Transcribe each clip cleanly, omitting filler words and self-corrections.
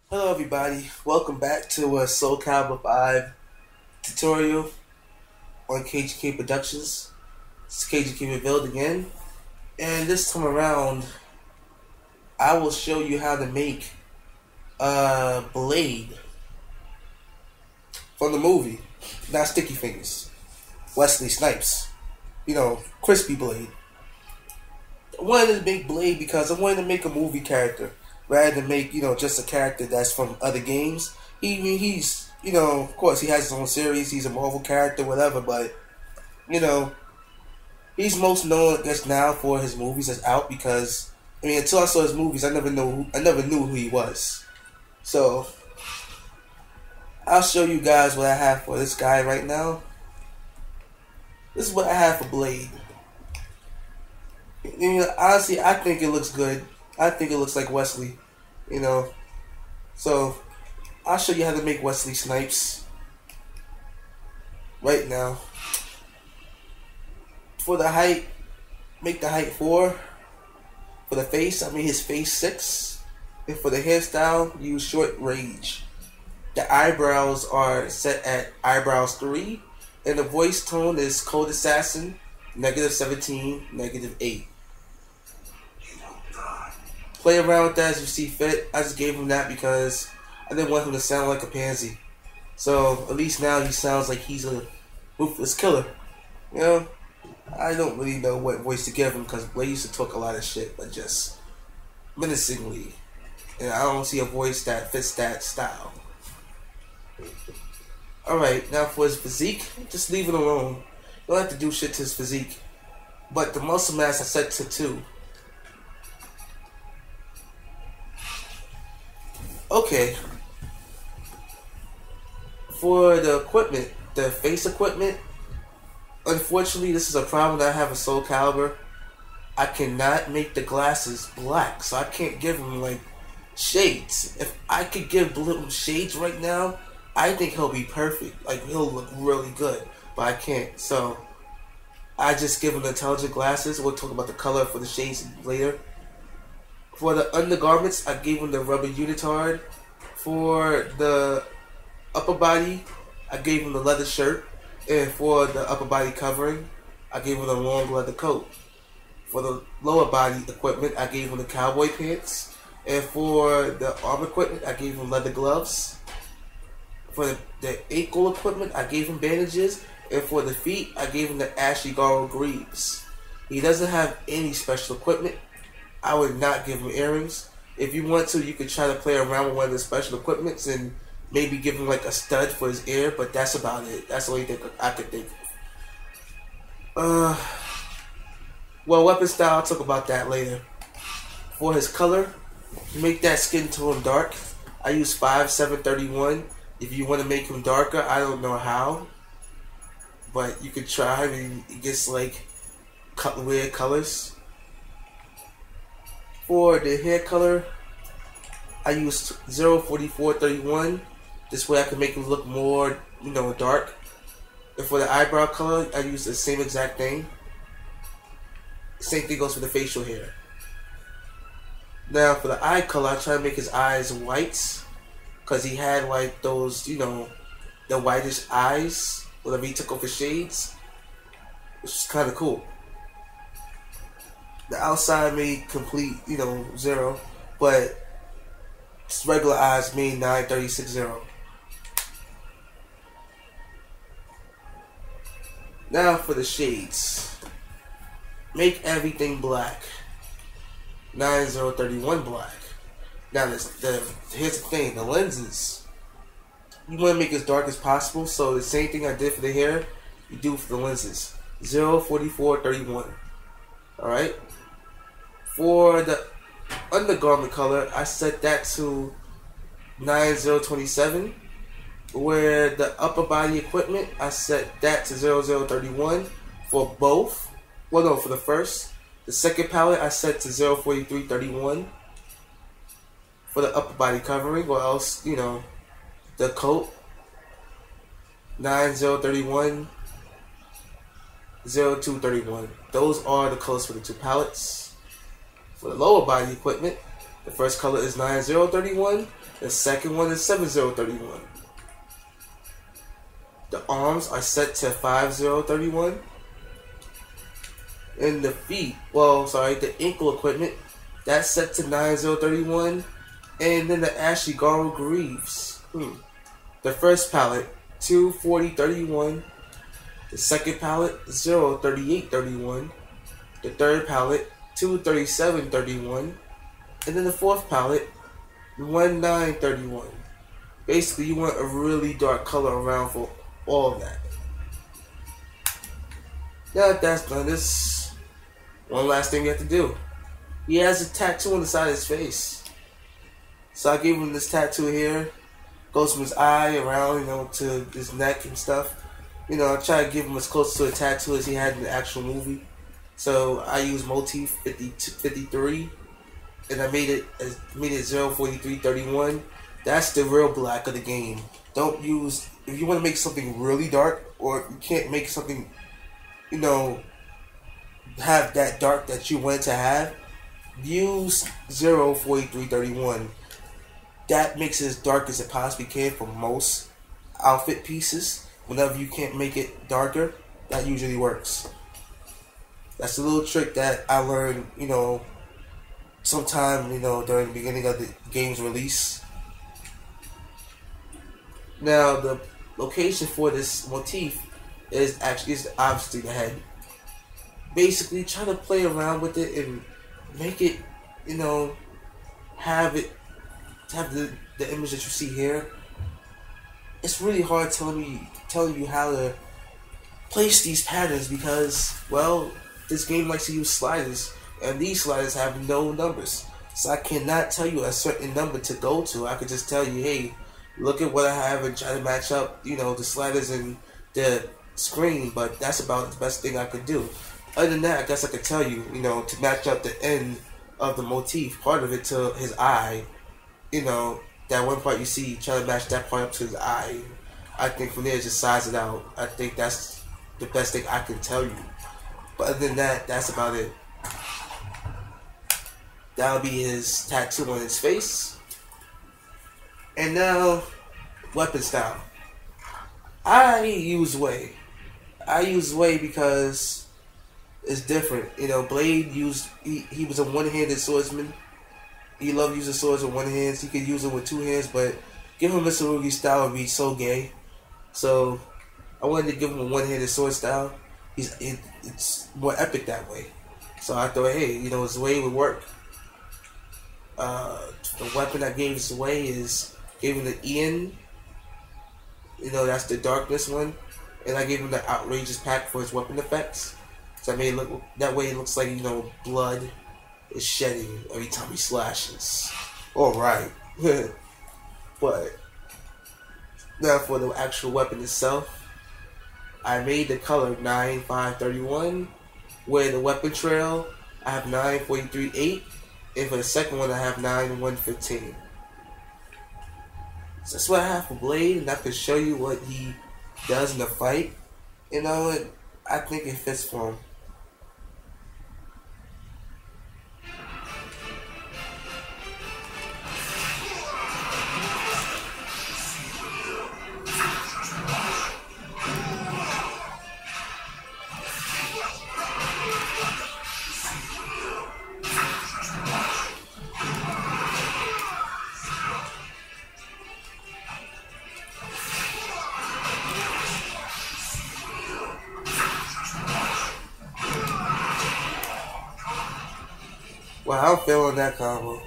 Hello everybody, welcome back to a SoulCalibur 5 tutorial on KGKProductionz. It's KGK Revealed again, and this time around I will show you how to make a blade from the movie, not Sticky Fingers, Wesley Snipes, crispy blade. I wanted to make blade because I wanted to make a movie character rather than make, just a character that's from other games. He's, of course he has his own series, he's a Marvel character, whatever, but, you know, he's most known, I guess, now for his movies that's out because, until I saw his movies, I never knew who he was. So, I'll show you guys what I have for this guy right now. This is what I have for Blade. Honestly, I think it looks good. I think it looks like Wesley, So, I'll show you how to make Wesley Snipes right now. For the height, make the height 4. For the face, I made his face 6. And for the hairstyle, use short range. The eyebrows are set at eyebrows 3. And the voice tone is Cold Assassin, -17, -8. Play around with that as you see fit. I just gave him that because I didn't want him to sound like a pansy. So at least now he sounds like he's a ruthless killer. I don't really know what voice to give him because Blade used to talk a lot of shit, but just menacingly. And I don't see a voice that fits that style. Alright, now for his physique, just leave it alone. You don't have to do shit to his physique. But the muscle mass I set to 2. Okay. For the equipment, the face equipment, unfortunately this is a problem that I have with SoulCalibur. I cannot make the glasses black, so I can't give him like shades. If I could give Blue shades right now, I think he'll be perfect. Like he'll look really good, but I can't. So I just give him the intelligent glasses. We'll talk about the color for the shades later. For the undergarments, I gave him the rubber unitard. For the upper body, I gave him the leather shirt. And for the upper body covering, I gave him the long leather coat. For the lower body equipment, I gave him the cowboy pants. And for the arm equipment, I gave him leather gloves. For the ankle equipment, I gave him bandages. And for the feet, I gave him the ashy garro greaves. He doesn't have any special equipment. I would not give him earrings. If you want to, you could try to play around with one of the special equipments and maybe give him like a stud for his ear, but that's about it. That's the only thing I could think of. Well, weapon style, I'll talk about that later. For his color, make that skin tone dark. I use 5731. If you want to make him darker, I don't know how, but you could try. It gets like weird colors. For the hair color, I used 04431. This way I can make him look more, dark. And for the eyebrow color, I used the same exact thing. Same thing goes for the facial hair. Now for the eye color, I try to make his eyes white. Because he had like those, the whitish eyes whenever he took off his shades. Which is kind of cool. The outside made complete, 0, but just regular eyes made 9360. Now for the shades. Make everything black. 9031 black. Now here's the thing, the lenses. You want to make it as dark as possible, so the same thing I did for the hair, you do for the lenses. 04431. Alright? For the undergarment color, I set that to 9027. Where the upper body equipment, I set that to 0031 for both. Well, no, for the first. The second palette, I set to 04331 for the upper body covering, or else, the coat. 9031, 0231. Those are the colors for the two palettes. For the lower body equipment, The first color is 9031. The second one is 7031. The arms are set to 5031. And the feet, the ankle equipment, that's set to 9031. And then the Ashley Garland Greaves. The first palette, 24031. The second palette, 03831. The third palette, 23731. And then the fourth palette, 1931. Basically, you want a really dark color around for all of that. Now that that's done, this one last thing we have to do. He has a tattoo on the side of his face. So I gave him this tattoo here. Goes from his eye around, to his neck and stuff. I try to give him as close to a tattoo as he had in the actual movie. So I used motif 53, and I made it 04331. That's the real black of the game. Don't use, if you want to make something really dark, or you can't make something, have that dark that you want to have, use 04331. That makes it as dark as it possibly can for most outfit pieces. Whenever you can't make it darker, that usually works. That's a little trick that I learned, sometime, during the beginning of the game's release. Now, the location for this motif is obviously the head. Basically, try to play around with it and make it, have the image that you see here. It's really hard telling you how to place these patterns because, this game likes to use sliders, and these sliders have no numbers. So I cannot tell you a certain number to go to. I could just tell you, hey, look at what I have and try to match up, the sliders and the screen, but that's about the best thing I could do. Other than that, I guess I could tell you, to match up the end of the motif, part of it to his eye, that one part you see, try to match that part up to his eye. I think from there, just size it out. I think that's the best thing I can tell you. But other than that, that's about it. That'll be his tattoo on his face. And now, weapon style. I use Z.W.E.I. I use Z.W.E.I because it's different. Blade he was a one-handed swordsman. He loved using swords with one hand. He could use it with two hands, but give him a Sarugi style would be so gay. So I wanted to give him a one-handed sword style. It's more epic that way. So I thought, hey, Z.W.E.I would work. The weapon I gave Z.W.E.I gave him the Ian. That's the darkness one. And I gave him the outrageous pack for his weapon effects. So I made it look, that way it looks like, blood is shedding every time he slashes. Alright. But now for the actual weapon itself, I made the color 9531. Where the weapon trail, I have 9438. And for the second one, I have 9115. So that's what I have for Blade, and I can show you what he does in the fight. I think it fits for him. Wow, I'm feeling that combo.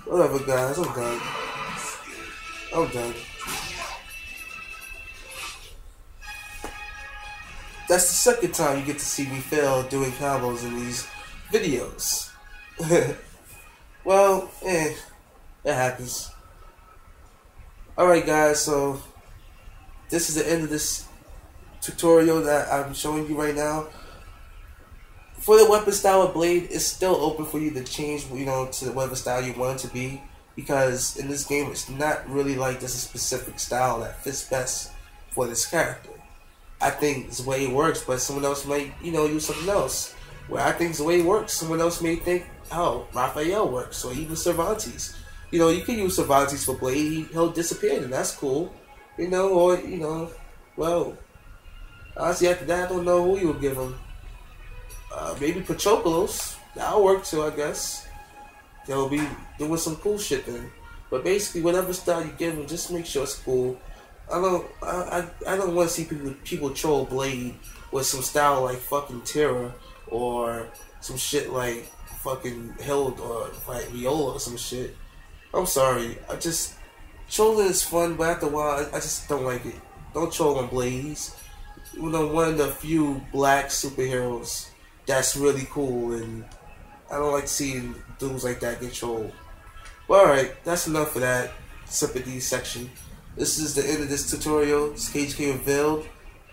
Whatever, guys, I'm done. That's the second time you get to see me fail doing combos in these videos. Well, it happens. Alright guys, so this is the end of this tutorial that I'm showing you right now. for the weapon style of Blade, it's still open for you to change, you know, to whatever style you want it to be. Because in this game, it's not really like there's a specific style that fits best for this character. I think Z.W.E.I works, but someone else might, you know, use something else. Where I think Z.W.E.I works, someone else may think, oh, Raphael works, or even Cervantes. You know, you can use Cervantes for Blade, he'll disappear, and that's cool. You know, or, you know, well, honestly, after that, I don't know who you would give him. Maybe Patroclus. That'll work too, I guess. They'll be doing some cool shit then. But basically, whatever style you give them, just make sure it's cool. I don't want to see people troll Blade with some style like fucking Terra or some shit like fucking Hild or like Viola or some shit. I'm sorry. Trolling is fun, but after a while, I just don't like it. Don't troll on Blade. He's, you know, one of the few black superheroes that's really cool, and I don't like seeing dudes like that get trolled. But alright, that's enough for that sympathy section. This is the end of this tutorial. It's KGK Revealed.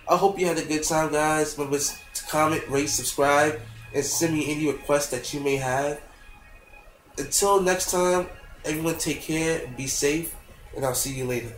I hope you had a good time, guys. Remember to comment, rate, subscribe, and send me any requests that you may have. Until next time, everyone take care, be safe, and I'll see you later.